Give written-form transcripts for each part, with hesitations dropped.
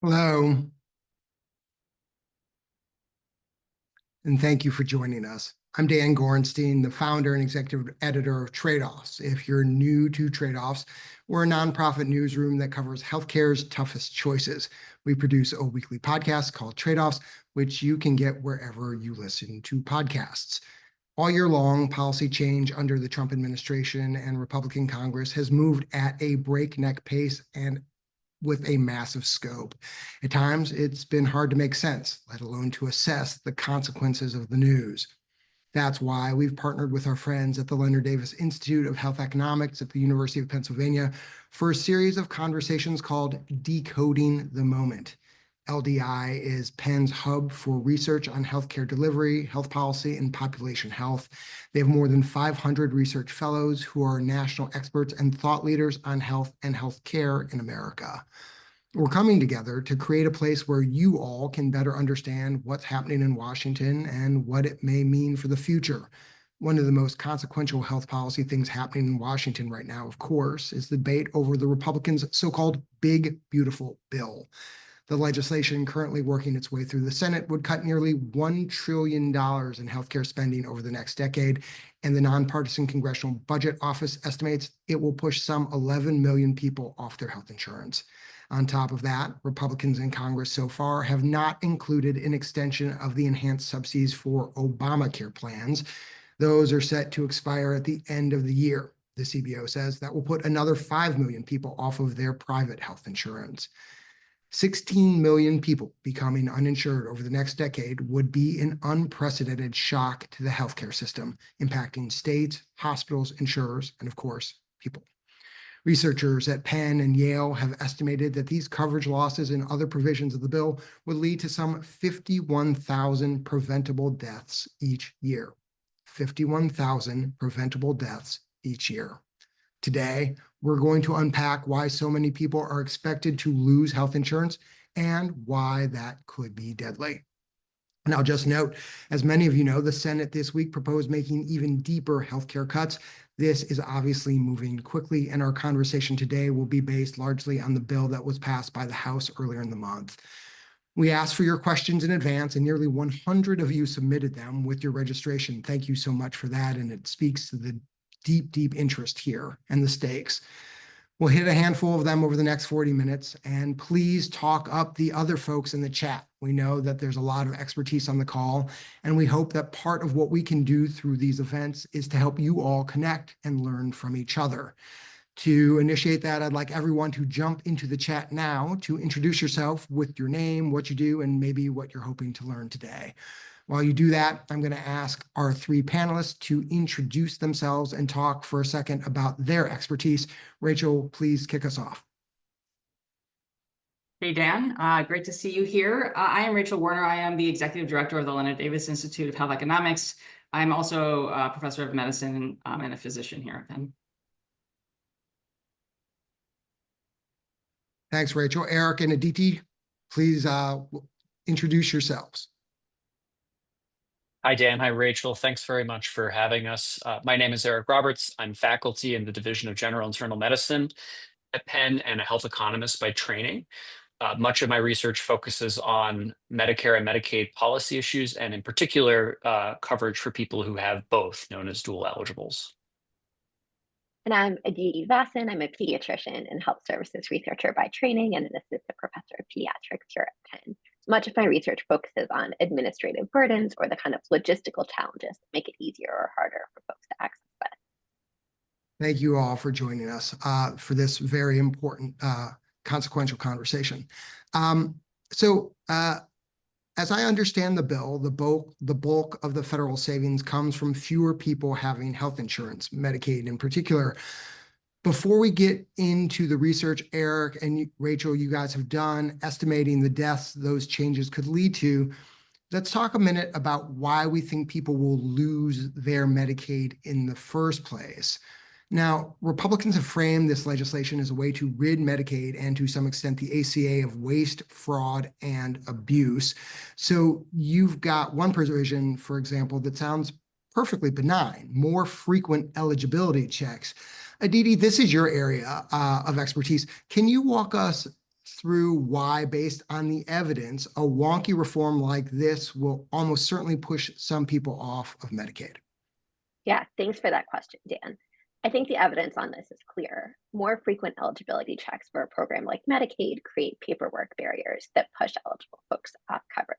Hello, and thank you for joining us. I'm Dan Gorenstein, the founder and executive editor of Tradeoffs. If you're new to Tradeoffs, we're a nonprofit newsroom that covers healthcare's toughest choices. We produce a weekly podcast called Tradeoffs, which you can get wherever you listen to podcasts. All year long, policy change under the Trump administration and Republican Congress has moved at a breakneck pace and with a massive scope. At times, it's been hard to make sense, let alone to assess the consequences of the news. That's why we've partnered with our friends at the Leonard Davis Institute of Health Economics at the University of Pennsylvania for a series of conversations called Decoding the Moment. LDI is Penn's hub for research on healthcare delivery, health policy, and population health. They have more than 500 research fellows who are national experts and thought leaders on health and healthcare in America. We're coming together to create a place where you all can better understand what's happening in Washington and what it may mean for the future. One of the most consequential health policy things happening in Washington right now, of course, is the debate over the Republicans' so-called Big Beautiful Bill. The legislation currently working its way through the Senate would cut nearly $1 trillion in healthcare spending over the next decade, and the nonpartisan Congressional Budget Office estimates it will push some 11 million people off their health insurance. On top of that, Republicans in Congress so far have not included an extension of the enhanced subsidies for Obamacare plans. Those are set to expire at the end of the year. The CBO says that will put another 5 million people off of their private health insurance. 16 million people becoming uninsured over the next decade would be an unprecedented shock to the healthcare system, impacting states, hospitals, insurers, and of course, people. Researchers at Penn and Yale have estimated that these coverage losses and other provisions of the bill would lead to some 51,000 preventable deaths each year. 51,000 preventable deaths each year. Today, we're going to unpack why so many people are expected to lose health insurance and why that could be deadly. And I'll just note, as many of you know, the Senate this week proposed making even deeper healthcare cuts. This is obviously moving quickly, and our conversation today will be based largely on the bill that was passed by the House earlier in the month. We asked for your questions in advance, and nearly 100 of you submitted them with your registration. Thank you so much for that, and it speaks to the deep interest here and the stakes. We'll hit a handful of them over the next 40 minutes, and please talk up the other folks in the chat. We know that there's a lot of expertise on the call, and we hope that part of what we can do through these events is to help you all connect and learn from each other. To initiate that, I'd like everyone to jump into the chat now to introduce yourself with your name, what you do, and maybe what you're hoping to learn today. While you do that, I'm going to ask our three panelists to introduce themselves and talk for a second about their expertise. Rachel, please kick us off. Hey, Dan. Great to see you here. I am Rachel Werner. I am the executive director of the Leonard Davis Institute of Health Economics. I'm also a professor of medicine and a physician here at Penn. Thanks, Rachel. Eric and Aditi, please introduce yourselves. Hi, Dan. Hi, Rachel. Thanks very much for having us. My name is Eric Roberts. I'm faculty in the Division of General Internal Medicine at Penn and a health economist by training. Much of my research focuses on Medicare and Medicaid policy issues, and in particular, coverage for people who have both, known as dual eligibles. And I'm Aditi Vasan. I'm a pediatrician and health services researcher by training and an assistant professor of pediatrics here at Penn. Much of my research focuses on administrative burdens or the kind of logistical challenges that make it easier or harder for folks to access that. Thank you all for joining us for this very important, consequential conversation. As I understand the bill, the bulk of the federal savings comes from fewer people having health insurance, Medicaid in particular. Before we get into the research Eric and Rachel, you guys have done estimating the deaths those changes could lead to, let's talk a minute about why we think people will lose their Medicaid in the first place. Now, Republicans have framed this legislation as a way to rid Medicaid and to some extent the ACA of waste, fraud, and abuse. So you've got one provision, for example, that sounds perfectly benign, more frequent eligibility checks. Aditi, this is your area of expertise. Can you walk us through why, based on the evidence, a wonky reform like this will almost certainly push some people off of Medicaid? Yeah, thanks for that question, Dan. I think the evidence on this is clear. More frequent eligibility checks for a program like Medicaid create paperwork barriers that push eligible folks off coverage.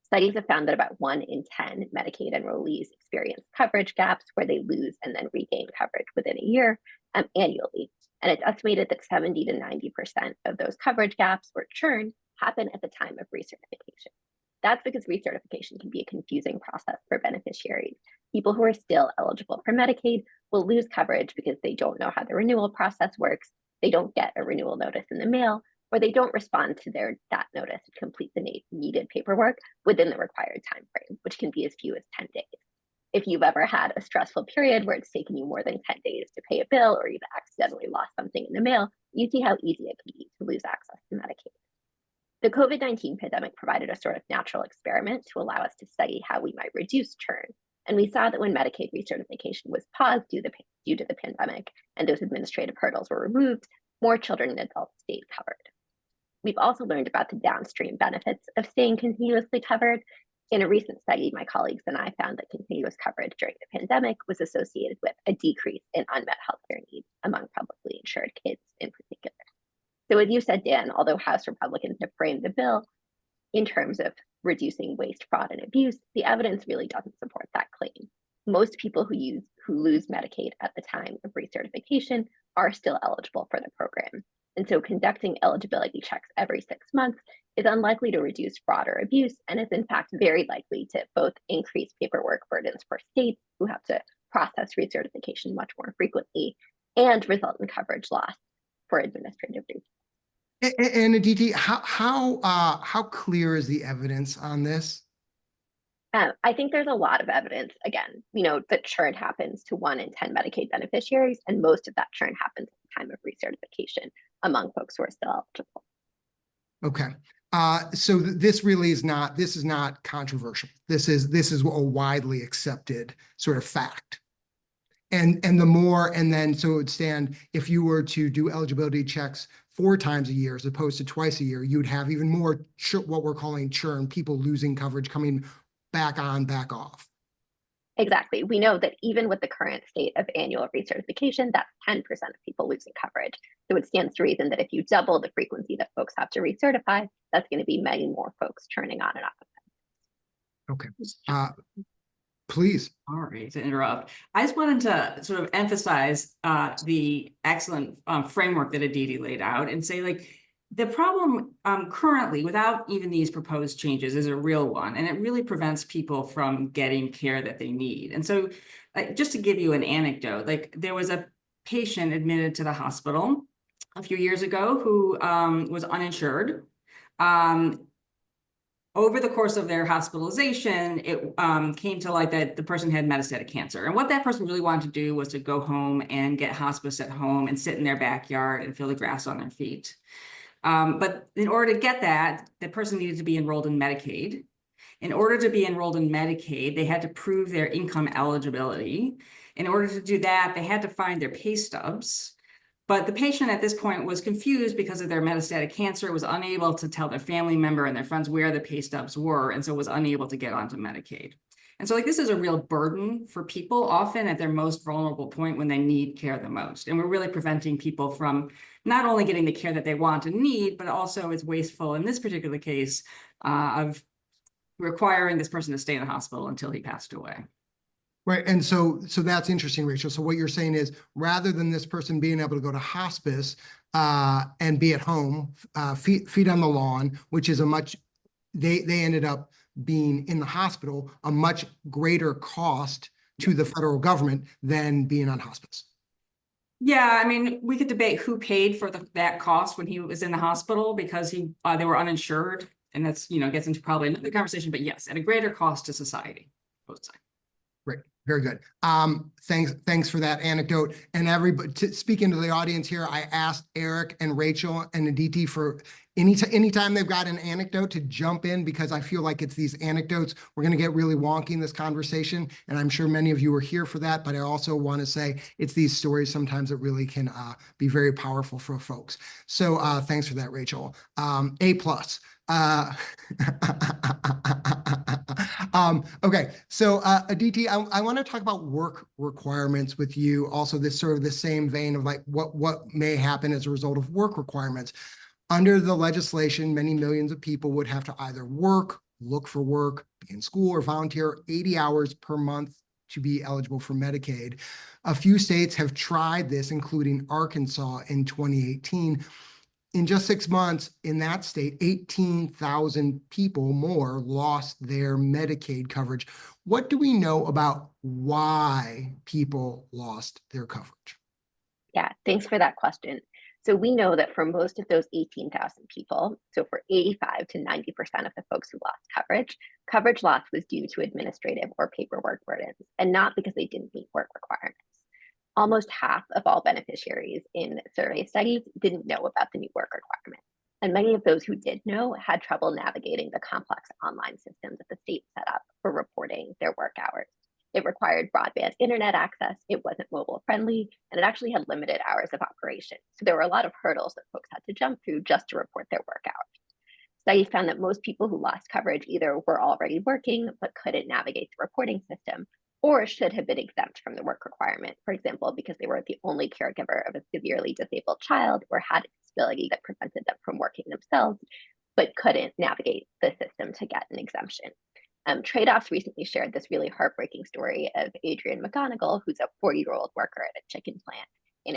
Studies have found that about 1 in 10 Medicaid enrollees experience coverage gaps where they lose and then regain coverage within a year annually. And it's estimated that 70 to 90% of those coverage gaps or churn happen at the time of recertification. That's because recertification can be a confusing process for beneficiaries. People who are still eligible for Medicaid will lose coverage because they don't know how the renewal process works, they don't get a renewal notice in the mail, or they don't respond to that notice and complete the needed paperwork within the required time frame, which can be as few as 10 days. If you've ever had a stressful period where it's taken you more than 10 days to pay a bill, or you've accidentally lost something in the mail, you see how easy it can be to lose access to Medicaid. The COVID-19 pandemic provided a sort of natural experiment to allow us to study how we might reduce churn. And we saw that when Medicaid recertification was paused due to the pandemic and those administrative hurdles were removed, more children and adults stayed covered. We've also learned about the downstream benefits of staying continuously covered. In a recent study, my colleagues and I found that continuous coverage during the pandemic was associated with a decrease in unmet healthcare needs among publicly insured kids in particular. So as you said, Dan, although House Republicans have framed the bill in terms of reducing waste, fraud, and abuse, the evidence really doesn't support that claim. Most people who lose Medicaid at the time of recertification are still eligible for the program. And so conducting eligibility checks every 6 months is unlikely to reduce fraud or abuse, and is in fact very likely to both increase paperwork burdens for states who have to process recertification much more frequently and result in coverage loss for administrative reasons. And Aditi, how clear is the evidence on this? I think there's a lot of evidence. Again, we know that churn happens to 1 in 10 Medicaid beneficiaries, and most of that churn happens at the time of recertification among folks who are still eligible. Okay. So this really is not, this is not controversial. This is a widely accepted sort of fact. And the more, and then so it would stand, if you were to do eligibility checks 4 times a year as opposed to twice a year, you'd have even more what we're calling churn, people losing coverage, coming back on, back off. Exactly. We know that even with the current state of annual recertification, that's 10% of people losing coverage. So it stands to reason that if you double the frequency that folks have to recertify, that's going to be many more folks churning on and off of them. Okay. Please. Sorry to interrupt. I just wanted to sort of emphasize the excellent framework that Aditi laid out and say, like, the problem currently, without even these proposed changes, is a real one, and it really prevents people from getting care that they need. And so, just to give you an anecdote, like, there was a patient admitted to the hospital a few years ago who was uninsured. Over the course of their hospitalization, it came to light that the person had metastatic cancer. And what that person really wanted to do was to go home and get hospice at home and sit in their backyard and feel the grass on their feet. But in order to get that, the person needed to be enrolled in Medicaid. In order to be enrolled in Medicaid, they had to prove their income eligibility. In order to do that, they had to find their pay stubs. But the patient at this point was confused because of their metastatic cancer, was unable to tell their family member and their friends where the pay stubs were, and so was unable to get onto Medicaid. And so, like, this is a real burden for people, often at their most vulnerable point when they need care the most. And we're really preventing people from not only getting the care that they want and need, but also it's wasteful in this particular case of requiring this person to stay in the hospital until he passed away. Right. And so that's interesting, Rachel. So what you're saying is, rather than this person being able to go to hospice and be at home, feet on the lawn, which is they ended up being in the hospital, a much greater cost to the federal government than being on hospice. Yeah, I mean, we could debate who paid for that cost when he was in the hospital, because they were uninsured, and that's, gets into probably another conversation. But yes, at a greater cost to society, both sides. Great. Very good. Thanks for that anecdote. And everybody, to speak into the audience here, I asked Eric and Rachel and Aditi for anytime they've got an anecdote to jump in, because I feel like it's these anecdotes. We're going to get really wonky in this conversation, and I'm sure many of you are here for that. But I also want to say it's these stories sometimes that really can be very powerful for folks. So thanks for that, Rachel. A plus. Okay, so Aditi, I want to talk about work requirements with you. Also, this sort of the same vein of like what may happen as a result of work requirements. Under the legislation, many millions of people would have to either work, look for work, be in school, or volunteer 80 hours per month to be eligible for Medicaid. A few states have tried this, including Arkansas in 2018. In just 6 months in that state, 18,000 people more lost their Medicaid coverage. What do we know about why people lost their coverage? Yeah, thanks for that question. So we know that for most of those 18,000 people, so for 85 to 90% of the folks who lost coverage loss was due to administrative or paperwork burdens, and not because they didn't meet work requirements. Almost half of all beneficiaries in survey studies didn't know about the new work requirement. And many of those who did know had trouble navigating the complex online system that the state set up for reporting their work hours. It required broadband internet access, it wasn't mobile friendly, and it actually had limited hours of operation. So there were a lot of hurdles that folks had to jump through just to report their work hours. Studies found that most people who lost coverage either were already working but couldn't navigate the reporting system, or should have been exempt from the work requirement, for example, because they were the only caregiver of a severely disabled child or had a disability that prevented them from working themselves, but couldn't navigate the system to get an exemption. Tradeoffs recently shared this really heartbreaking story of Adrian McGonigal, who's a 40-year-old worker at a chicken plant in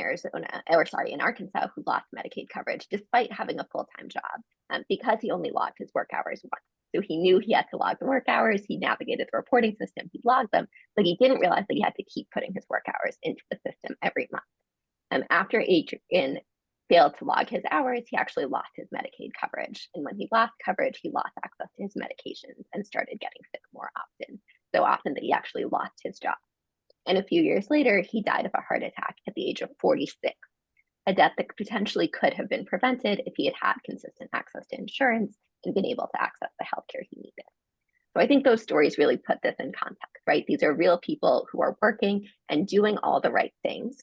Arkansas, who lost Medicaid coverage despite having a full-time job because he only logged his work hours once. So he knew he had to log the work hours, he navigated the reporting system, he logged them, but he didn't realize that he had to keep putting his work hours into the system every month. After Adrian failed to log his hours, he actually lost his Medicaid coverage. And when he lost coverage, he lost access to his medications and started getting sick more often, so often that he actually lost his job. And a few years later, he died of a heart attack at the age of 46, a death that potentially could have been prevented if he had had consistent access to insurance and been able to access the healthcare he needed. So I think those stories really put this in context, right? These are real people who are working and doing all the right things,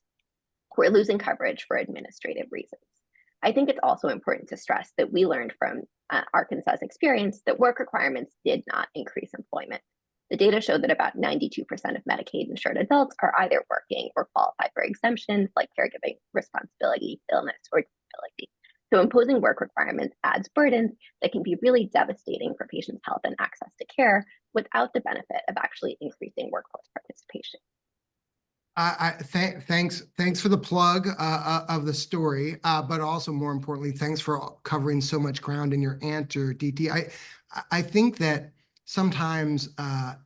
who are losing coverage for administrative reasons. I think it's also important to stress that we learned from Arkansas's experience that work requirements did not increase employment. The data showed that about 92% of Medicaid insured adults are either working or qualify for exemptions like caregiving responsibility, illness, or disability. So imposing work requirements adds burdens that can be really devastating for patients' health and access to care without the benefit of actually increasing workforce participation. Thanks for the plug of the story, but also more importantly, thanks for covering so much ground in your answer, DT. I think that sometimes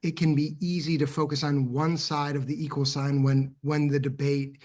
it can be easy to focus on one side of the equal sign when the debate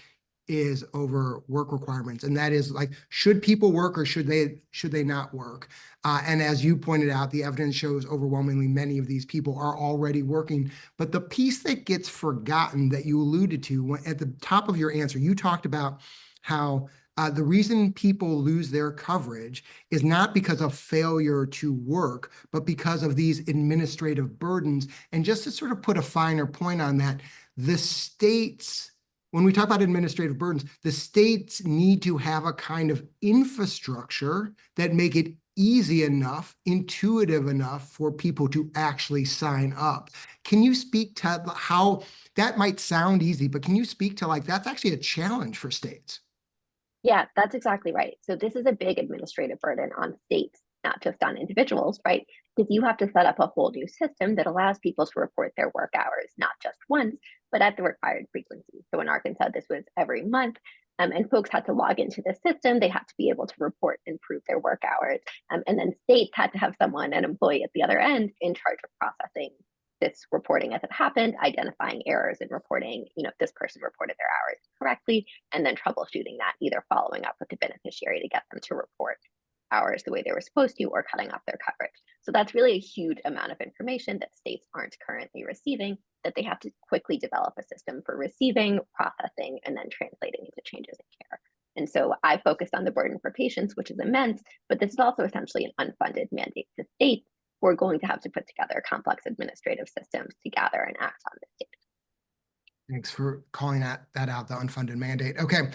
is over work requirements, and that is like, should people work or should they not work? And as you pointed out, the evidence shows overwhelmingly many of these people are already working. But the piece that gets forgotten that you alluded to at the top of your answer, you talked about how the reason people lose their coverage is not because of failure to work, but because of these administrative burdens. And just to sort of put a finer point on that, the states, when we talk about administrative burdens, the states need to have a kind of infrastructure that make it easy enough, intuitive enough for people to actually sign up. Can you speak to how that might sound easy, but can you speak to like, that's actually a challenge for states? Yeah, that's exactly right. So this is a big administrative burden on states, not just on individuals, right? Because you have to set up a whole new system that allows people to report their work hours, not just once, but at the required frequency. So in Arkansas, this was every month, and folks had to log into the system. They had to be able to report and prove their work hours. And then states had to have someone, an employee at the other end, in charge of processing this reporting as it happened, identifying errors and reporting, if this person reported their hours correctly, and then troubleshooting that, either following up with the beneficiary to get them to report hours the way they were supposed to, or cutting off their coverage. So that's really a huge amount of information that states aren't currently receiving, that they have to quickly develop a system for receiving, processing, and then translating into changes in care. And so I focused on the burden for patients, which is immense, but this is also essentially an unfunded mandate to states who are going to have to put together complex administrative systems to gather and act on this data. Thanks for calling that out, the unfunded mandate. Okay,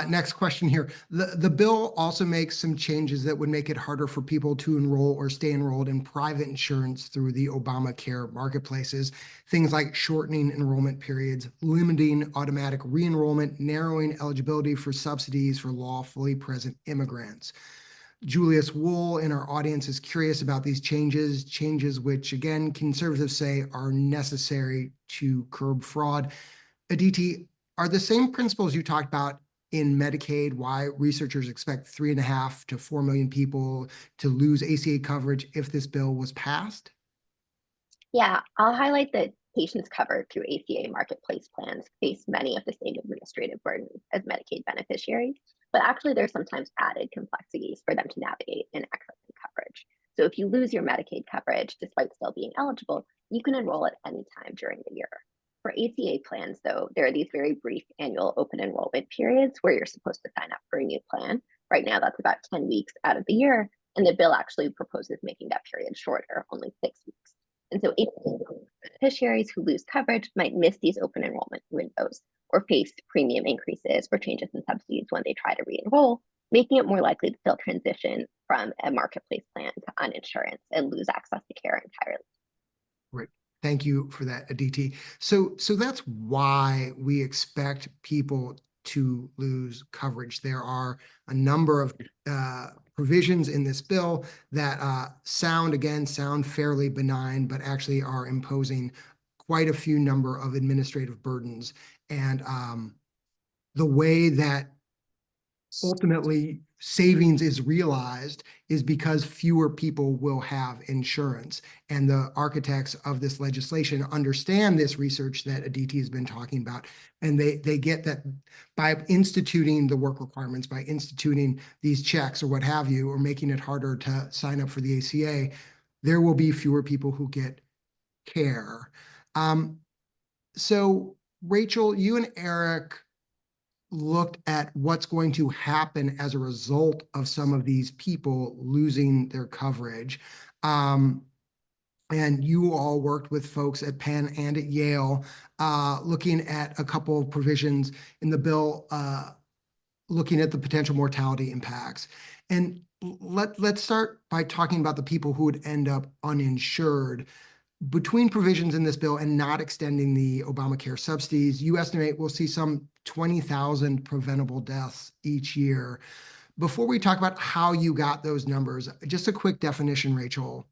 next question here. The bill also makes some changes that would make it harder for people to enroll or stay enrolled in private insurance through the Obamacare marketplaces. Things like shortening enrollment periods, limiting automatic re-enrollment, narrowing eligibility for subsidies for lawfully present immigrants. Julius Wool in our audience is curious about these changes which, again, conservatives say are necessary to curb fraud. Aditi, are the same principles you talked about in Medicaid why researchers expect 3.5 to 4 million people to lose ACA coverage if this bill was passed? Yeah, I'll highlight that patients covered through ACA marketplace plans face many of the same administrative burdens as Medicaid beneficiaries, but actually there's sometimes added complexities for them to navigate in accessing coverage. So if you lose your Medicaid coverage despite still being eligible, you can enroll at any time during the year. For ACA plans, though, there are these very brief annual open enrollment periods where you're supposed to sign up for a new plan. Right now, that's about 10 weeks out of the year, and the bill actually proposes making that period shorter, only 6 weeks. And so beneficiaries who lose coverage might miss these open enrollment windows or face premium increases or changes in subsidies when they try to re-enroll, making it more likely that they'll transition from a marketplace plan to uninsurance and lose access to care entirely. Right. Thank you for that, Aditi. So that's why we expect people to lose coverage. There are a number of provisions in this bill that sound fairly benign, but actually are imposing quite a few number of administrative burdens. And the way that ultimately savings is realized is because fewer people will have insurance. And the architects of this legislation understand this research that Aditi has been talking about. And they get that by instituting the work requirements, by instituting these checks or what have you, or making it harder to sign up for the ACA, there will be fewer people who get care. So Rachel, you and Eric looked at what's going to happen as a result of some of these people losing their coverage. And you all worked with folks at Penn and at Yale, looking at a couple of provisions in the bill, looking at the potential mortality impacts. And let's start by talking about the people who would end up uninsured. Between provisions in this bill and not extending the Obamacare subsidies, you estimate we'll see some 20,000 preventable deaths each year. Before we talk about how you got those numbers, just a quick definition, Rachel.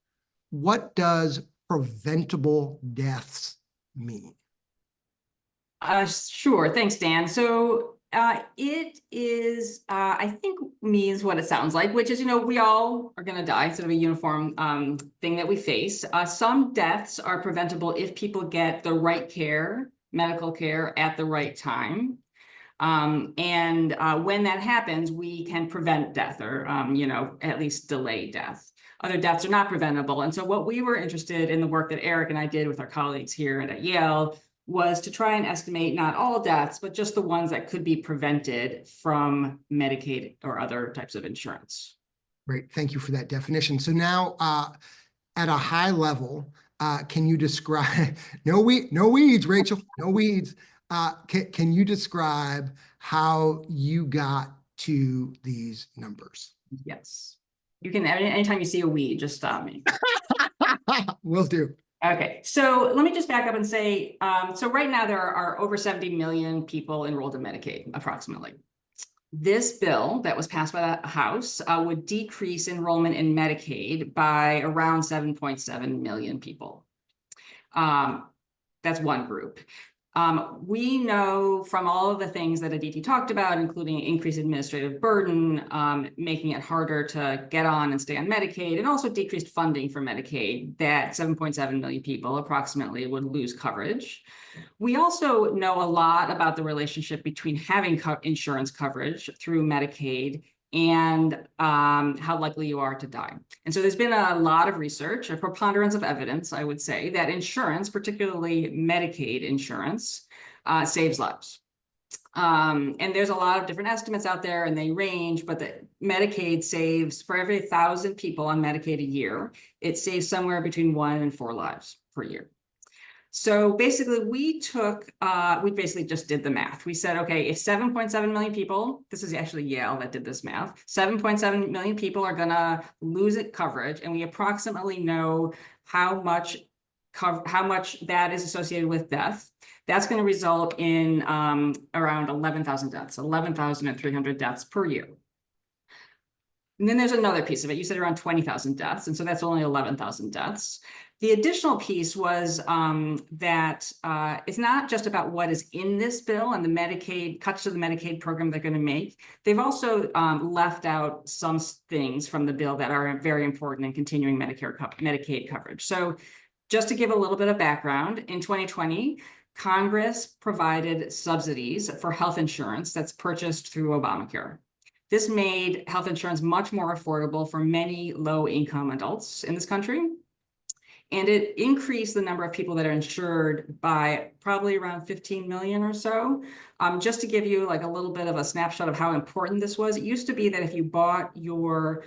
What does preventable deaths mean? Sure. Thanks, Dan. So it is, I think, means what it sounds like, which is, we all are going to die. It's sort of a uniform thing that we face. Some deaths are preventable if people get the right care, medical care, at the right time. And when that happens, we can prevent death or, at least delay death. Other deaths are not preventable. And so what we were interested in the work that Eric and I did with our colleagues here at Yale was to try and estimate not all deaths, but just the ones that could be prevented from Medicaid or other types of insurance. Great, thank you for that definition. So now, at a high level, can you describe, no weeds, Rachel, no weeds. Can you describe how you got to these numbers? Yes. You can, anytime you see a weed, just stop me. Will do. Okay, so let me just back up and say, so right now there are over 70 million people enrolled in Medicaid, approximately. This bill that was passed by the House would decrease enrollment in Medicaid by around 7.7 million people. That's one group. We know from all of the things that Aditi talked about, including increased administrative burden, making it harder to get on and stay on Medicaid, and also decreased funding for Medicaid, that 7.7 million people approximately would lose coverage. We also know a lot about the relationship between having insurance coverage through Medicaid and how likely you are to die. And so there's been a lot of research, a preponderance of evidence, I would say, that insurance, particularly Medicaid insurance, saves lives. And there's a lot of different estimates out there and they range, but the Medicaid saves for every 1,000 people on Medicaid a year, it saves somewhere between 1 and 4 lives per year. So basically we basically just did the math. We said, okay, if 7.7 million people, this is actually Yale that did this math, 7.7 million people are gonna lose coverage, and we approximately know how much that is associated with death. That's going to result in around 11,000 deaths, 11,300 deaths per year. And then there's another piece of it. You said around 20,000 deaths, and so that's only 11,000 deaths. The additional piece was that it's not just about what is in this bill and the Medicaid cuts to the Medicaid program they're going to make. They've also left out some things from the bill that are very important in continuing Medicaid coverage. So just to give a little bit of background, in 2020, Congress provided subsidies for health insurance that's purchased through Obamacare. This made health insurance much more affordable for many low-income adults in this country. And it increased the number of people that are insured by probably around 15 million or so. Just to give you like a little bit of a snapshot of how important this was, it used to be that if you bought your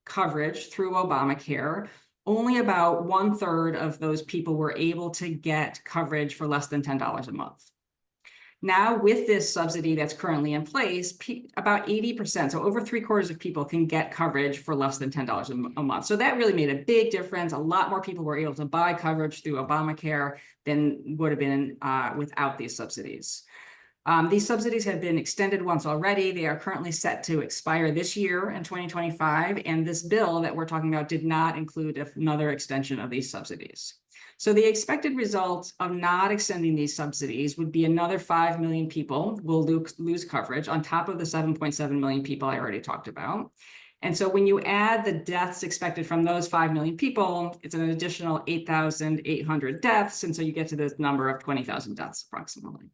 coverage through Obamacare, only about 1/3 of those people were able to get coverage for less than $10 a month. Now, with this subsidy that's currently in place, about 80%, so over 3/4 of people can get coverage for less than $10 a month. So that really made a big difference. A lot more people were able to buy coverage through Obamacare than would have been without these subsidies. These subsidies have been extended once already. They are currently set to expire this year in 2025, and this bill that we're talking about did not include another extension of these subsidies. So the expected result of not extending these subsidies would be another 5 million people will lose coverage on top of the 7.7 million people I already talked about. And so when you add the deaths expected from those 5 million people, it's an additional 8,800 deaths. And so you get to this number of 20,000 deaths approximately.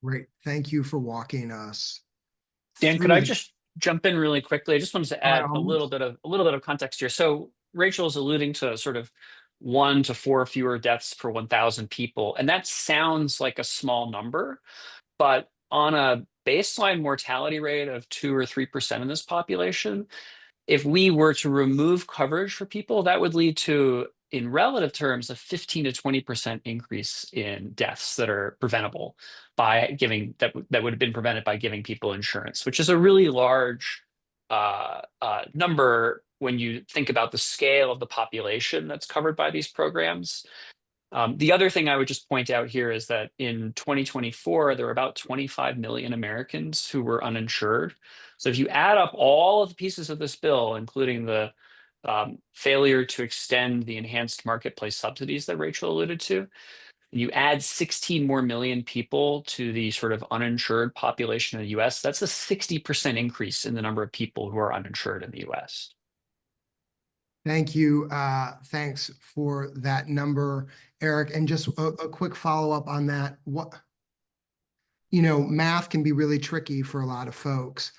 Great. Thank you for walking us. Dan, could I just jump in really quickly? I just wanted to add a little bit of context here. So Rachel's alluding to sort of 1 to 4 fewer deaths per 1,000 people. And that sounds like a small number, but on a baseline mortality rate of 2 or 3% in this population, if we were to remove coverage for people, that would lead to, in relative terms, a 15 to 20% increase in deaths that are preventable by giving that would have been prevented by giving people insurance, which is a really large number when you think about the scale of the population that's covered by these programs. The other thing I would just point out here is that in 2024, there were about 25 million Americans who were uninsured. So if you add up all of the pieces of this bill, including the failure to extend the enhanced marketplace subsidies that Rachel alluded to, you add 16 more million people to the sort of uninsured population in the US, that's a 60% increase in the number of people who are uninsured in the US. Thank you. Thanks for that number, Eric. And just a quick follow-up on that. Math can be really tricky for a lot of folks.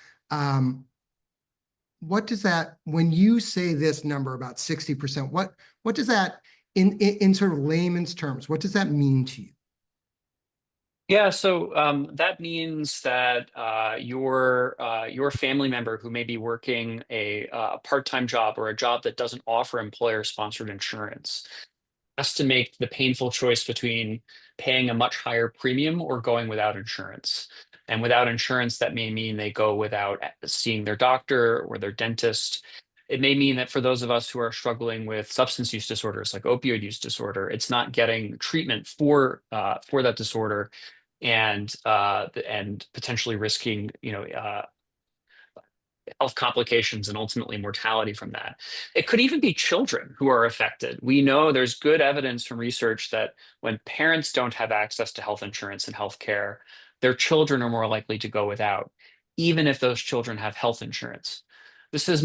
What does that, when you say this number about 60%, what does that, in sort of layman's terms, what does that mean to you? Yeah, so that means that your family member who may be working a part-time job or a job that doesn't offer employer-sponsored insurance has to make the painful choice between paying a much higher premium or going without insurance. And without insurance, that may mean they go without seeing their doctor or their dentist. It may mean that for those of us who are struggling with substance use disorders like opioid use disorder, it's not getting treatment for that disorder, and potentially risking health complications and ultimately mortality from that. It could even be children who are affected. We know there's good evidence from research that when parents don't have access to health insurance and health care, their children are more likely to go without, even if those children have health insurance. This is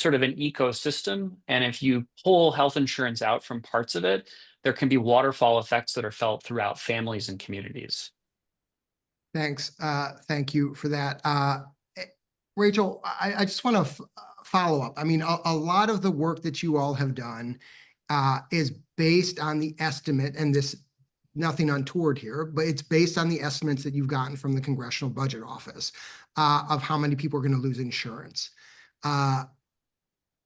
sort of an ecosystem, and if you pull health insurance out from parts of it, there can be waterfall effects that are felt throughout families and communities. Thanks. Thank you for that. Rachel, I just want to follow up. I mean, a lot of the work that you all have done is based on the estimate and this nothing untoward here, but it's based on the estimates that you've gotten from the Congressional Budget Office of how many people are going to lose insurance.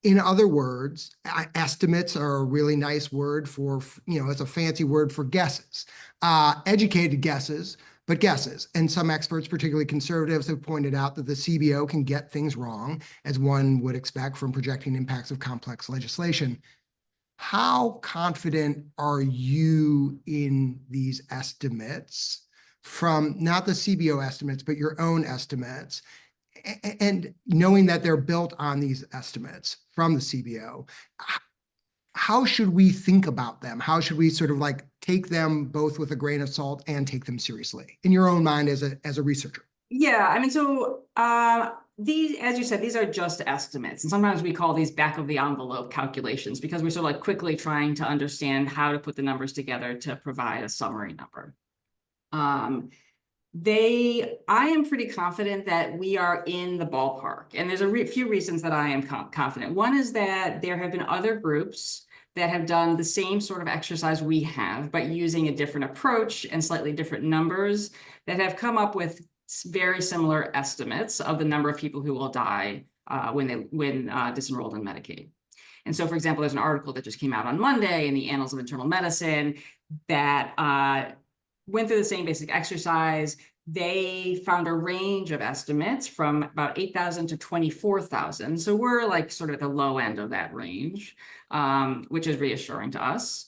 In other words, estimates are a really nice word for, it's a fancy word for guesses, educated guesses, but guesses. And some experts, particularly conservatives, have pointed out that the CBO can get things wrong, as one would expect from projecting impacts of complex legislation. How confident are you in these estimates from not the CBO estimates, but your own estimates? And knowing that they're built on these estimates from the CBO, how should we think about them? How should we sort of like take them both with a grain of salt and take them seriously in your own mind as a researcher? Yeah, I mean, so these, as you said, these are just estimates. And sometimes we call these back of the envelope calculations because we're sort of like quickly trying to understand how to put the numbers together to provide a summary number. I am pretty confident that we are in the ballpark. And there's a few reasons that I am confident. One is that there have been other groups that have done the same sort of exercise we have, but using a different approach and slightly different numbers that have come up with very similar estimates of the number of people who will die when disenrolled in Medicaid. And so, for example, there's an article that just came out on Monday in the Annals of Internal Medicine that went through the same basic exercise. They found a range of estimates from about 8,000 to 24,000. So we're like sort of at the low end of that range, which is reassuring to us.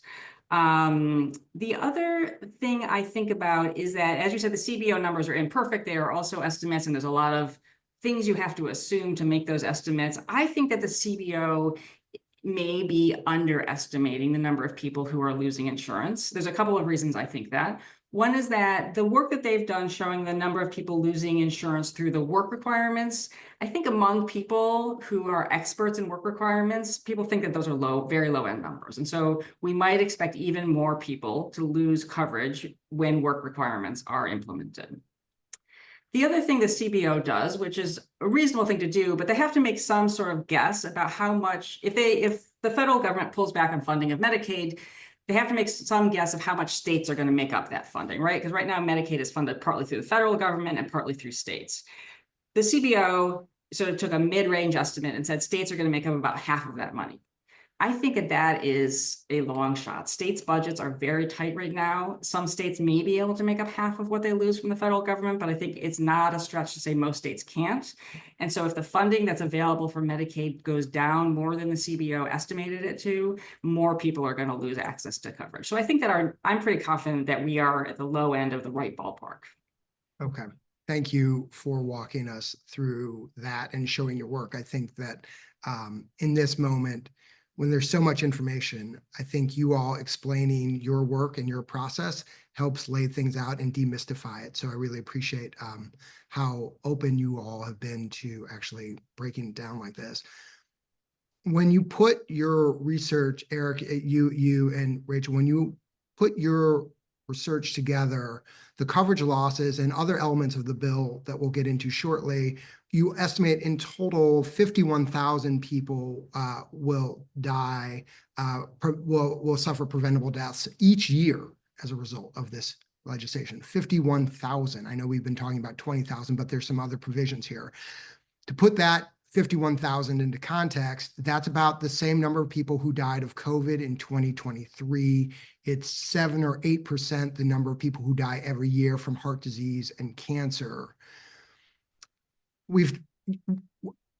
The other thing I think about is that, as you said, the CBO numbers are imperfect. They are also estimates, and there's a lot of things you have to assume to make those estimates. I think that the CBO may be underestimating the number of people who are losing insurance. There's a couple of reasons I think that. One is that the work that they've done showing the number of people losing insurance through the work requirements, I think among people who are experts in work requirements, people think that those are very low end numbers. And so we might expect even more people to lose coverage when work requirements are implemented. The other thing the CBO does, which is a reasonable thing to do, but they have to make some sort of guess about how much, if the federal government pulls back on funding of Medicaid, they have to make some guess of how much states are going to make up that funding, right? Because right now Medicaid is funded partly through the federal government and partly through states. The CBO sort of took a mid-range estimate and said states are going to make up about half of that money. I think that is a long shot. States' budgets are very tight right now. Some states may be able to make up half of what they lose from the federal government, but I think it's not a stretch to say most states can't. And so if the funding that's available for Medicaid goes down more than the CBO estimated it to, more people are going to lose access to coverage. So I think that I'm pretty confident that we are at the low end of the right ballpark. Okay. Thank you for walking us through that and showing your work. I think that in this moment, when there's so much information, I think you all explaining your work and your process helps lay things out and demystify it. So I really appreciate how open you all have been to actually breaking it down like this. When you put your research, Eric, you and Rachel, when you put your research together, the coverage losses and other elements of the bill that we'll get into shortly, you estimate in total 51,000 people will die, will suffer preventable deaths each year as a result of this legislation. 51,000. I know we've been talking about 20,000, but there's some other provisions here. To put that 51,000 into context, that's about the same number of people who died of COVID in 2023. It's 7 or 8% the number of people who die every year from heart disease and cancer.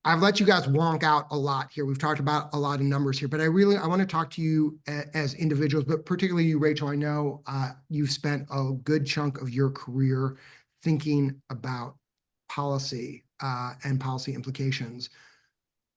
I've let you guys wonk out a lot here. We've talked about a lot of numbers here, but I want to talk to you as individuals, but particularly you, Rachel. I know you've spent a good chunk of your career thinking about policy and policy implications.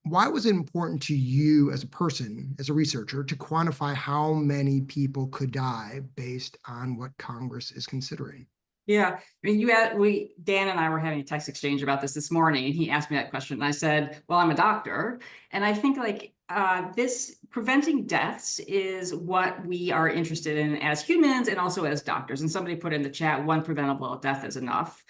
Why was it important to you as a person, as a researcher, to quantify how many people could die based on what Congress is considering? Yeah, I mean, Dan and I were having a text exchange about this morning, and he asked me that question, and I said, well, I'm a doctor, and I think like this preventing deaths is what we are interested in as humans and also as doctors. And somebody put in the chat, one preventable death is enough.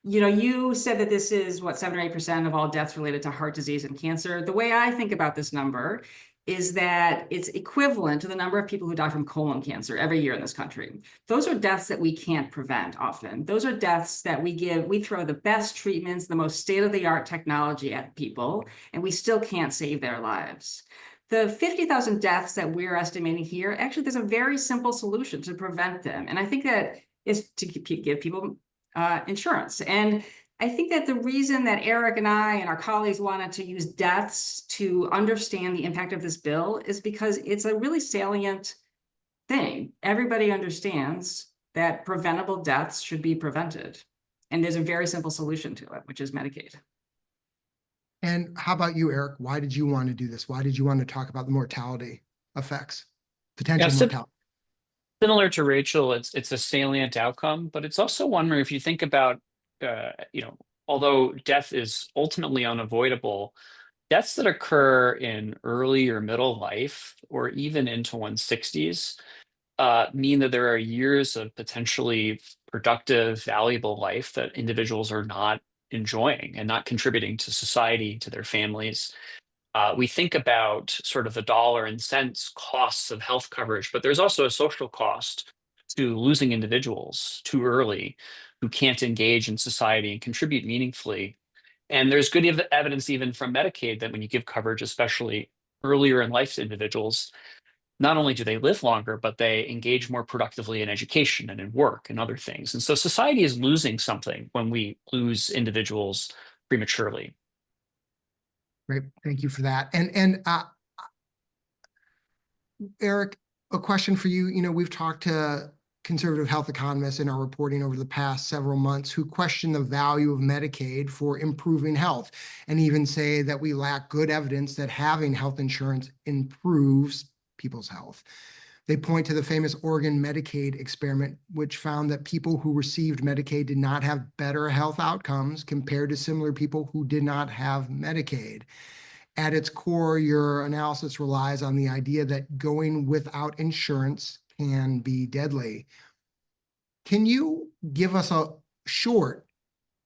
You know, you said that this is what 7 or 8% of all deaths related to heart disease and cancer. The way I think about this number is that it's equivalent to the number of people who die from colon cancer every year in this country. Those are deaths that we can't prevent often. Those are deaths that we throw the best treatments, the most state-of-the-art technology at people, and we still can't save their lives. The 50,000 deaths that we're estimating here, actually, there's a very simple solution to prevent them. And I think that is to give people insurance. And I think that the reason that Eric and I and our colleagues wanted to use deaths to understand the impact of this bill is because it's a really salient thing. Everybody understands that preventable deaths should be prevented. And there's a very simple solution to it, which is Medicaid. And how about you, Eric? Why did you want to do this? Why did you want to talk about the mortality effects, potential mortality? Similar to Rachel, it's a salient outcome, but it's also one where if you think about, although death is ultimately unavoidable, deaths that occur in early or middle life, or even into one's 60s, mean that there are years of potentially productive, valuable life that individuals are not enjoying and not contributing to society, to their families. We think about sort of the dollar and cents costs of health coverage, but there's also a social cost to losing individuals too early who can't engage in society and contribute meaningfully. And there's good evidence even from Medicaid that when you give coverage, especially earlier in life to individuals, not only do they live longer, but they engage more productively in education and in work and other things. And so society is losing something when we lose individuals prematurely. Great, thank you for that. And Eric, a question for you. You know, we've talked to conservative health economists in our reporting over the past several months who question the value of Medicaid for improving health and even say that we lack good evidence that having health insurance improves people's health. They point to the famous Oregon Medicaid experiment, which found that people who received Medicaid did not have better health outcomes compared to similar people who did not have Medicaid. At its core, your analysis relies on the idea that going without insurance can be deadly. Can you give us a short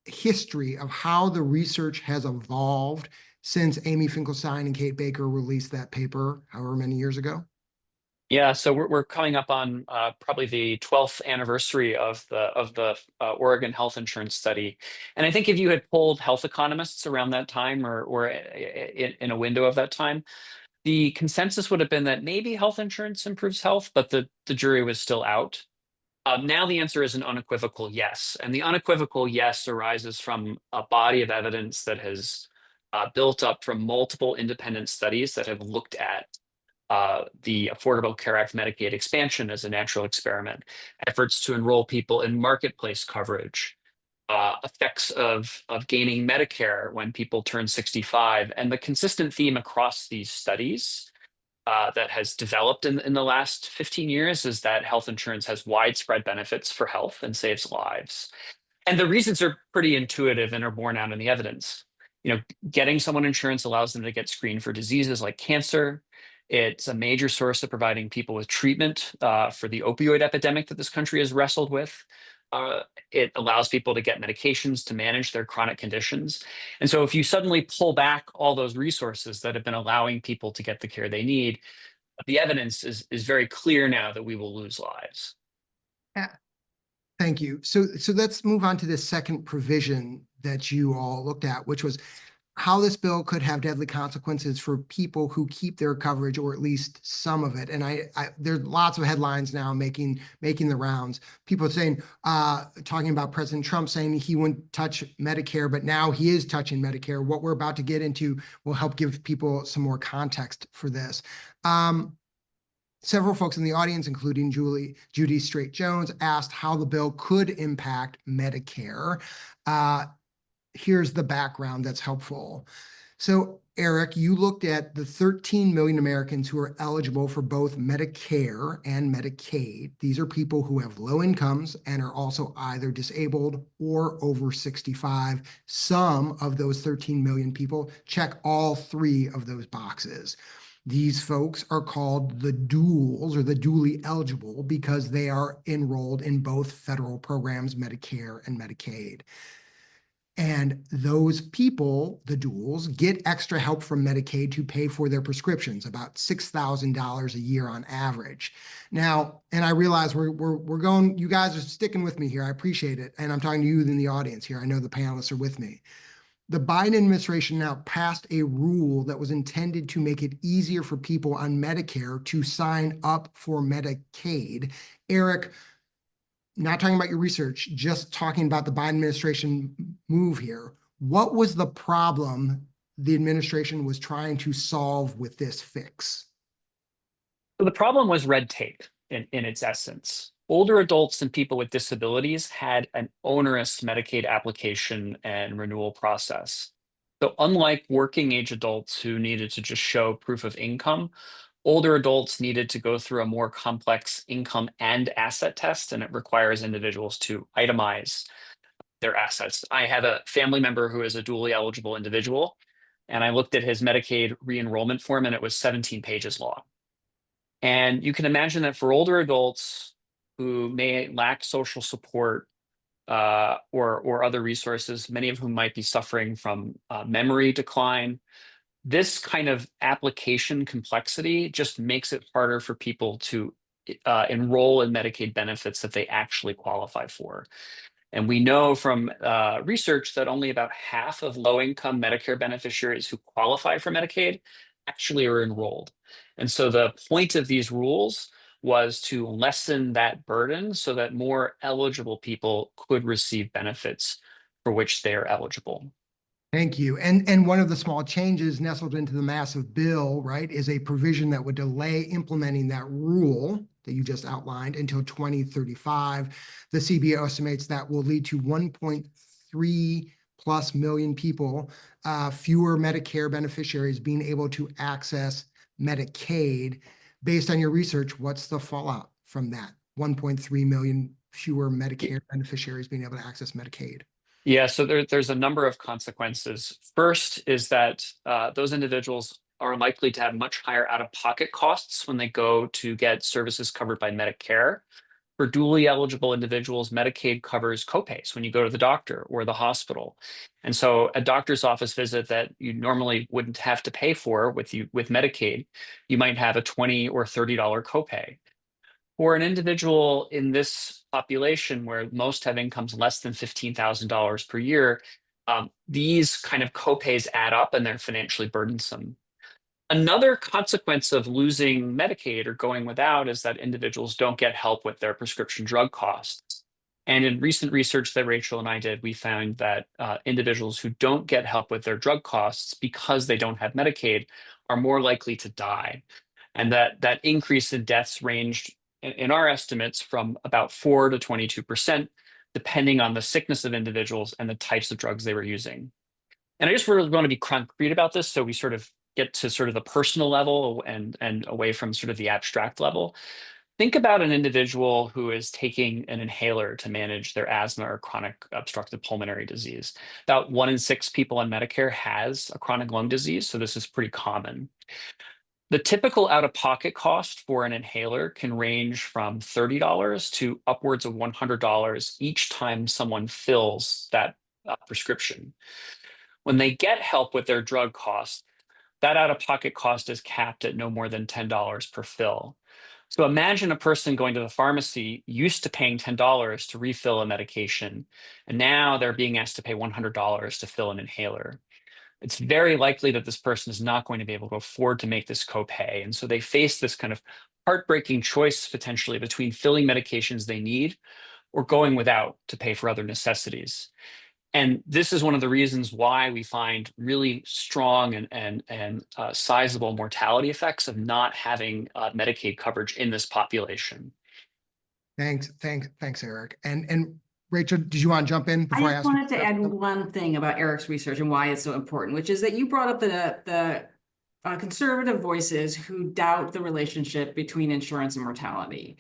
history of how the research has evolved since Amy Finkelstein and Kate Baker released that paper however many years ago? Yeah, so we're coming up on probably the 12th anniversary of the Oregon health insurance study, and I think if you had polled health economists around that time or in a window of that time, the consensus would have been that maybe health insurance improves health, but the jury was still out. Now the answer is an unequivocal yes, and the unequivocal yes arises from a body of evidence that has built up from multiple independent studies that have looked at the Affordable Care Act Medicaid expansion as a natural experiment, efforts to enroll people in marketplace coverage, effects of gaining Medicare when people turn 65, and the consistent theme across these studies that has developed in the last 15 years is that health insurance has widespread benefits for health and saves lives. And the reasons are pretty intuitive and are borne out in the evidence. You know, getting someone insurance allows them to get screened for diseases like cancer. It's a major source of providing people with treatment for the opioid epidemic that this country has wrestled with. It allows people to get medications to manage their chronic conditions. And so if you suddenly pull back all those resources that have been allowing people to get the care they need, the evidence is very clear now that we will lose lives. Yeah. Thank you. So let's move on to the second provision that you all looked at, which was how this bill could have deadly consequences for people who keep their coverage, or at least some of it. And there's lots of headlines now making the rounds. People saying, talking about President Trump saying he wouldn't touch Medicare, but now he is touching Medicare. What we're about to get into will help give people some more context for this. Several folks in the audience, including Judy Straight-Jones, asked how the bill could impact Medicare. Here's the background that's helpful. So, Eric, you looked at the 13 million Americans who are eligible for both Medicare and Medicaid. These are people who have low incomes and are also either disabled or over 65. Some of those 13 million people check all three of those boxes. These folks are called the duals, or the dually eligible, because they are enrolled in both federal programs, Medicare and Medicaid. And those people, the duals, get extra help from Medicaid to pay for their prescriptions, about $6,000 a year on average. Now, and I realize we're going, you guys are sticking with me here. I appreciate it. And I'm talking to you in the audience here. I know the panelists are with me. The Biden administration now passed a rule that was intended to make it easier for people on Medicare to sign up for Medicaid. Eric, not talking about your research, just talking about the Biden administration move here. What was the problem the administration was trying to solve with this fix? So the problem was red tape in its essence. Older adults and people with disabilities had an onerous Medicaid application and renewal process. So unlike working age adults who needed to just show proof of income, older adults needed to go through a more complex income and asset test, and it requires individuals to itemize their assets. I have a family member who is a dually eligible individual, and I looked at his Medicaid re-enrollment form, and it was 17 pages long. And you can imagine that for older adults who may lack social support or other resources, many of whom might be suffering from memory decline, this kind of application complexity just makes it harder for people to enroll in Medicaid benefits that they actually qualify for. And we know from research that only about half of low-income Medicare beneficiaries who qualify for Medicaid actually are enrolled. And so the point of these rules was to lessen that burden so that more eligible people could receive benefits for which they are eligible. Thank you. And one of the small changes nestled into the massive bill, right, is a provision that would delay implementing that rule that you just outlined until 2035. The CBO estimates that will lead to 1.3+ million people, fewer Medicare beneficiaries being able to access Medicaid. Based on your research, what's the fallout from that? 1.3 million fewer Medicare beneficiaries being able to access Medicaid. Yeah, so there's a number of consequences. First is that those individuals are likely to have much higher out-of-pocket costs when they go to get services covered by Medicare. For dually eligible individuals, Medicaid covers copays when you go to the doctor or the hospital. And so a doctor's office visit that you normally wouldn't have to pay for with Medicaid, you might have a $20 or $30 copay. For an individual in this population where most have incomes less than $15,000 per year, these kind of copays add up and they're financially burdensome. Another consequence of losing Medicaid or going without is that individuals don't get help with their prescription drug costs. And in recent research that Rachel and I did, we found that individuals who don't get help with their drug costs because they don't have Medicaid are more likely to die. And that increase in deaths ranged in our estimates from about 4 to 22%, depending on the sickness of individuals and the types of drugs they were using. And I just really want to be concrete about this so we sort of get to sort of the personal level and away from sort of the abstract level. Think about an individual who is taking an inhaler to manage their asthma or chronic obstructive pulmonary disease. About 1 in 6 people on Medicare has a chronic lung disease, so this is pretty common. The typical out-of-pocket cost for an inhaler can range from $30 to upwards of $100 each time someone fills that prescription. When they get help with their drug costs, that out-of-pocket cost is capped at no more than $10 per fill. So imagine a person going to the pharmacy used to paying $10 to refill a medication, and now they're being asked to pay $100 to fill an inhaler. It's very likely that this person is not going to be able to afford to make this copay. And so they face this kind of heartbreaking choice potentially between filling medications they need or going without to pay for other necessities. And this is one of the reasons why we find really strong and sizable mortality effects of not having Medicaid coverage in this population. Thanks, Eric. And Rachel, did you want to jump in before I ask? I wanted to add one thing about Eric's research and why it's so important, which is that you brought up the conservative voices who doubt the relationship between insurance and mortality.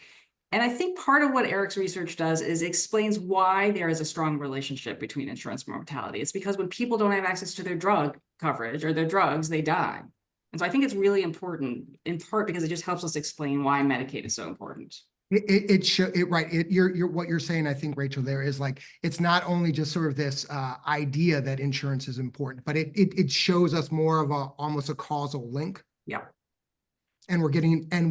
And I think part of what Eric's research does is explains why there is a strong relationship between insurance and mortality. It's because when people don't have access to their drug coverage or their drugs, they die. And so I think it's really important, in part because it just helps us explain why Medicaid is so important. What you're saying, I think, Rachel, there is like, it's not only just sort of this idea that insurance is important, but it shows us more of almost a causal link. Yeah. And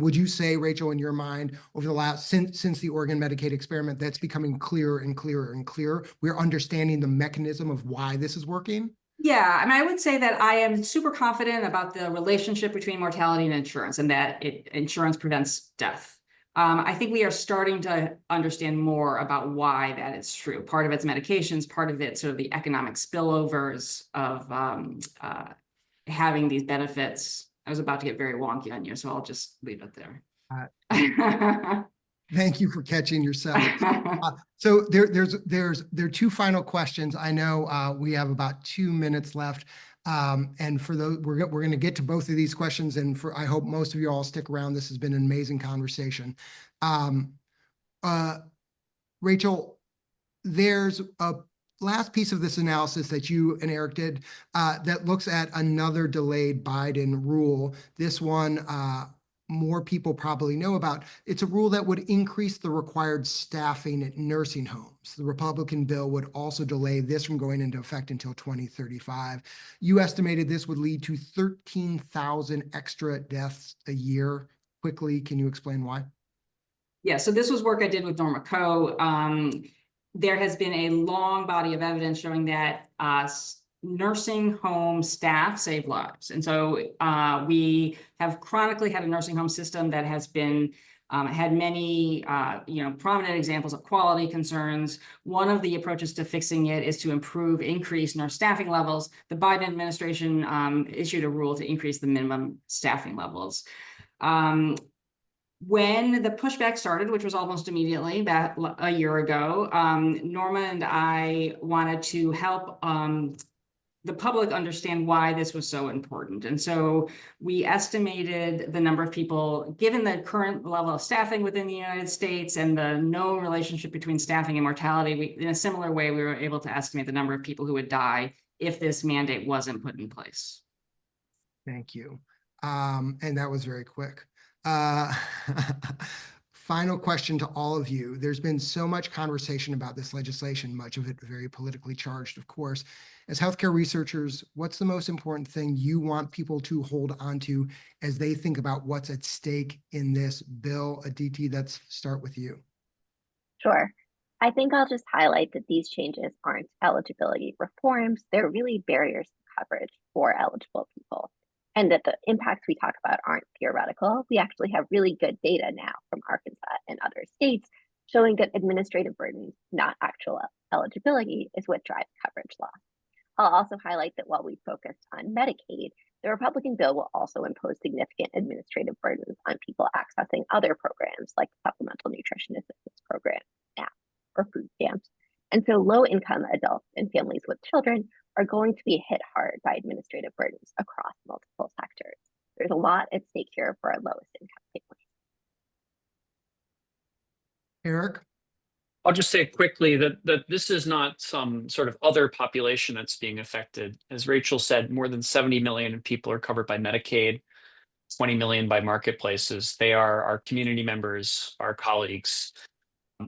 would you say, Rachel, in your mind, over the last, since the Oregon Medicaid experiment, that's becoming clearer and clearer and clearer? We're understanding the mechanism of why this is working? Yeah, I mean, I would say that I am super confident about the relationship between mortality and insurance, and that insurance prevents death. I think we are starting to understand more about why that is true. Part of it's medications, part of it's sort of the economic spillovers of having these benefits. I was about to get very wonky on you, so I'll just leave it there. Thank you for catching yourself. So there are two final questions. I know we have about 2 minutes left. And for those, we're going to get to both of these questions. And I hope most of you all stick around. This has been an amazing conversation. Rachel, there's a last piece of this analysis that you and Eric did that looks at another delayed Biden rule. This one, more people probably know about. It's a rule that would increase the required staffing at nursing homes. The Republican bill would also delay this from going into effect until 2035. You estimated this would lead to 13,000 extra deaths a year. Quickly, can you explain why? Yeah, so this was work I did with Norma Coe. There has been a long body of evidence showing that nursing home staff save lives. And so we have chronically had a nursing home system that has been had many prominent examples of quality concerns. One of the approaches to fixing it is to increase nurse staffing levels. The Biden administration issued a rule to increase the minimum staffing levels. When the pushback started, which was almost immediately about a year ago, Norma and I wanted to help the public understand why this was so important. And so we estimated the number of people, given the current level of staffing within the United States and the known relationship between staffing and mortality, in a similar way, we were able to estimate the number of people who would die if this mandate wasn't put in place. Thank you. And that was very quick. Final question to all of you. There's been so much conversation about this legislation, much of it very politically charged, of course. As healthcare researchers, what's the most important thing you want people to hold on to as they think about what's at stake in this bill? Aditi, let's start with you. Sure. I think I'll just highlight that these changes aren't eligibility reforms. They're really barriers to coverage for eligible people. And that the impacts we talk about aren't theoretical. We actually have really good data now from Arkansas and other states showing that administrative burdens, not actual eligibility, is what drives coverage loss. I'll also highlight that while we focused on Medicaid, the Republican bill will also impose significant administrative burdens on people accessing other programs like the Supplemental Nutrition Assistance Program, SNAP, or food stamps. And so low-income adults and families with children are going to be hit hard by administrative burdens across multiple sectors. There's a lot at stake here for our lowest income families. Eric? I'll just say quickly that this is not some sort of other population that's being affected. As Rachel said, more than 70 million people are covered by Medicaid, 20 million by marketplaces. They are our community members, our colleagues,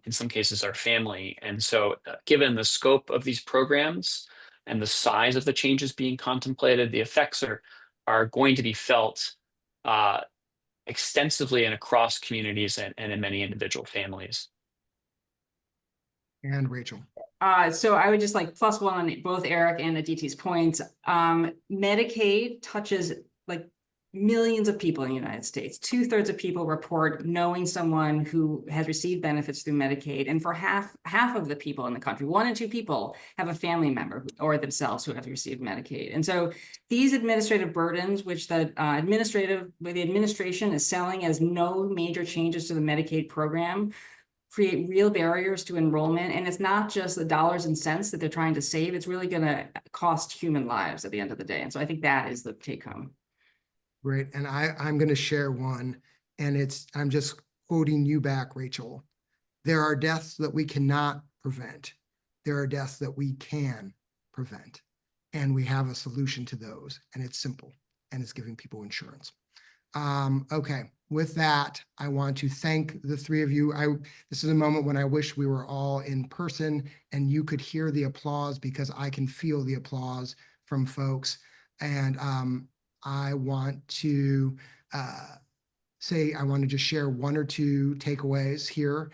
in some cases our family. And so given the scope of these programs and the size of the changes being contemplated, the effects are going to be felt extensively and across communities and in many individual families. And Rachel. So I would just like +1 on both Eric and Aditi's points. Medicaid touches like millions of people in the United States. 2/3 of people report knowing someone who has received benefits through Medicaid. And for half of the people in the country, 1 in 2 people have a family member or themselves who have received Medicaid. And so these administrative burdens, which the administration is selling as no major changes to the Medicaid program, create real barriers to enrollment. And it's not just the dollars and cents that they're trying to save. It's really going to cost human lives at the end of the day. And so I think that is the take home. Great. And I'm going to share one, and I'm just quoting you back, Rachel. There are deaths that we cannot prevent. There are deaths that we can prevent. And we have a solution to those. And it's simple. And it's giving people insurance. Okay, with that, I want to thank the three of you. This is a moment when I wish we were all in person and you could hear the applause, because I can feel the applause from folks. And I want to I want to just share one or two takeaways here.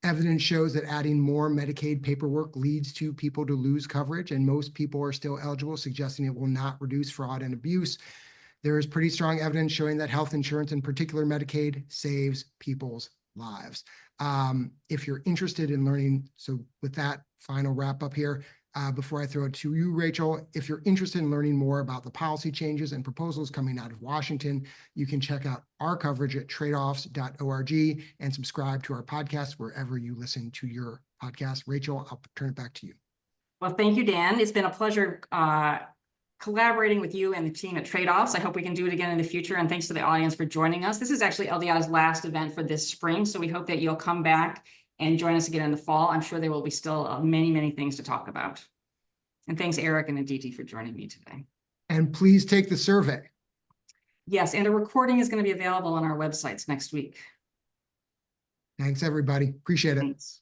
Evidence shows that adding more Medicaid paperwork leads to people to lose coverage, and most people are still eligible, suggesting it will not reduce fraud and abuse. There is pretty strong evidence showing that health insurance, in particular Medicaid, saves people's lives. If you're interested in learning, so with that final wrap up here, before I throw it to you, Rachel, if you're interested in learning more about the policy changes and proposals coming out of Washington, you can check out our coverage at tradeoffs.org and subscribe to our podcast wherever you listen to your podcast. Rachel, I'll turn it back to you. Well, thank you, Dan. It's been a pleasure collaborating with you and the team at Tradeoffs. I hope we can do it again in the future. And thanks to the audience for joining us. This is actually LDI's last event for this spring. So we hope that you'll come back and join us again in the fall. I'm sure there will be still many, many things to talk about. And thanks, Eric and Aditi, for joining me today. And please take the survey. Yes, and a recording is going to be available on our websites next week. Thanks, everybody. Appreciate it. Thanks.